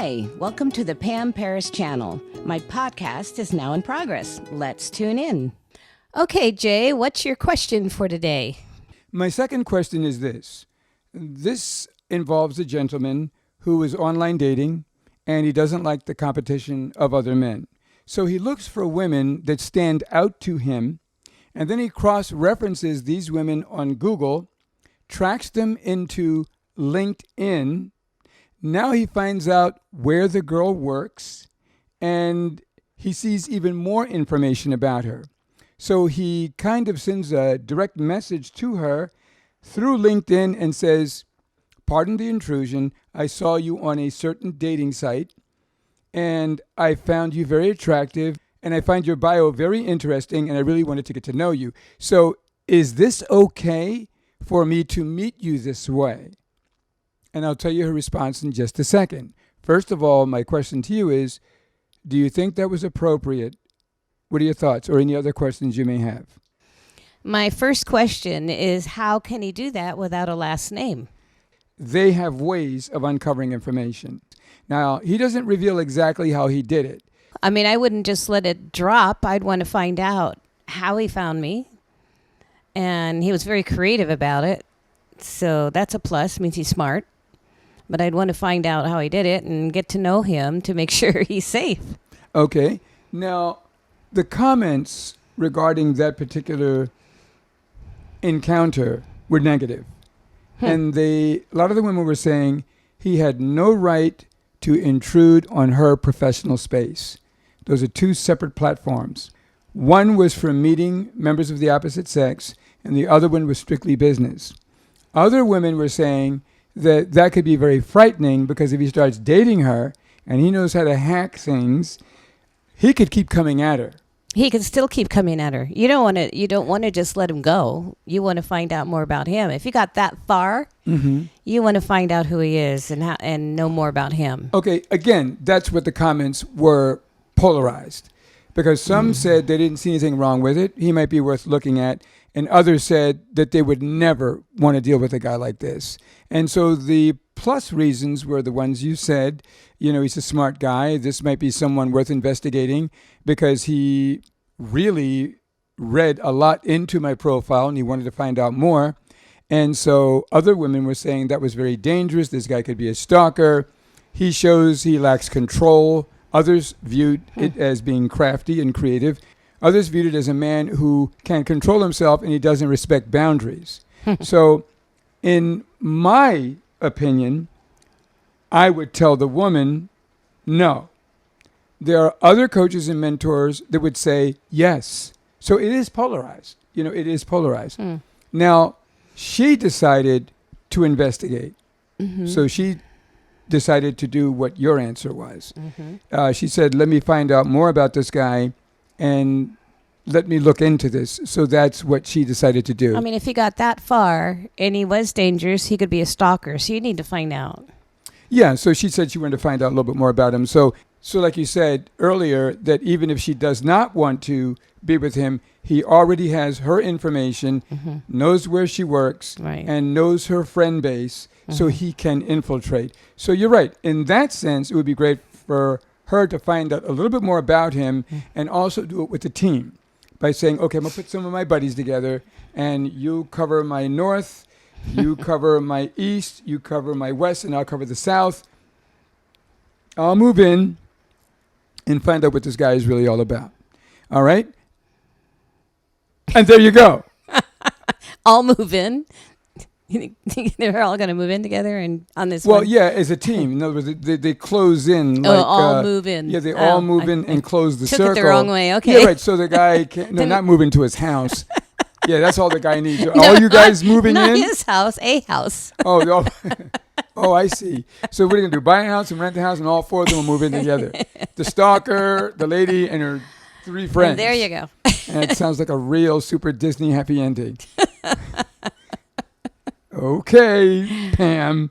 Hi, welcome to the Pam Paris channel. My podcast is now in progress. Let's tune in. Okay, Jay, what's your question for today? My second question is this. This involves a gentleman who is online dating, and he doesn't like the competition of other men. So he looks for women that stand out to him, and then he cross-references these women on Google, tracks them into LinkedIn. Now he finds out where the girl works, and he sees even more information about her. So he kind of sends a direct message to her through LinkedIn and says, "Pardon the intrusion. I saw you on a certain dating site, and I found you very attractive, and I find your bio very interesting, and I really wanted to get to know you. So is this okay for me to meet you this way?" And I'll tell you her response in just a second. First of all, my question to you is, do you think that was appropriate? What are your thoughts, or any other questions you may have? My first question is, how can he do that without a last name? They have ways of uncovering information. Now, he doesn't reveal exactly how he did it. I mean, I wouldn't just let it drop. I'd want to find out how he found me. And he was very creative about it. So that's a plus, means he's smart. But I'd want to find out how he did it and get to know him to make sure he's safe. Okay. Now, the comments regarding that particular encounter were negative. And a lot of the women were saying he had no right to intrude on her professional space. Those are two separate platforms. One was for meeting members of the opposite sex, and the other one was strictly business. Other women were saying that could be very frightening, because if he starts dating her and he knows how to hack things, he could keep coming at her. He can still keep coming at her. You don't want to just let him go. You want to find out more about him. If you got that far, you want to find out who he is and know more about him. Okay, again, that's what the comments were polarized, because some said they didn't see anything wrong with it. He might be worth looking at. And others said that they would never want to deal with a guy like this. And so the plus reasons were the ones you said. You know, he's a smart guy. This might be someone worth investigating, because he really read a lot into my profile and he wanted to find out more. And so other women were saying that was very dangerous. This guy could be a stalker. He shows he lacks control. Others viewed it as being crafty and creative. Others viewed it as a man who can control himself and he doesn't respect boundaries. So in my opinion, I would tell the woman, no. There are other coaches and mentors that would say yes. So it is polarized. You know, it is polarized. Now, she decided to investigate. So she decided to do what your answer was. She said, let me find out more about this guy and let me look into this. So that's what she decided to do. I mean, if he got that far and he was dangerous, he could be a stalker. So you need to find out. Yeah, so she said she wanted to find out a little bit more about him. So like you said earlier, that even if she does not want to be with him, he already has her information, knows where she works, and knows her friend base, so he can infiltrate. So you're right. In that sense, it would be great for her to find out a little bit more about him, and also do it with the team by saying, okay, I'm going to put some of my buddies together, and you cover my north, you cover my east, you cover my west, and I'll cover the south. I'll move in and find out what this guy is really all about. All right? And there you go. I'll move in. You think they're all going to move in together and on this one? Well, yeah, as a team. In other words, they close in. Like, all move in. Yeah, they all move in and close the circle. Took it the wrong way. Okay. Yeah, right. So the guy can't, not move into his house. Yeah, that's all the guy needs. All you guys moving not in? Not his house, a house. Oh, I see. So what are you going to do? Buy a house and rent the house, and all four of them will move in together. The stalker, the lady, and her three friends. And there you go. And it sounds like a real super Disney happy ending. Okay, Pam.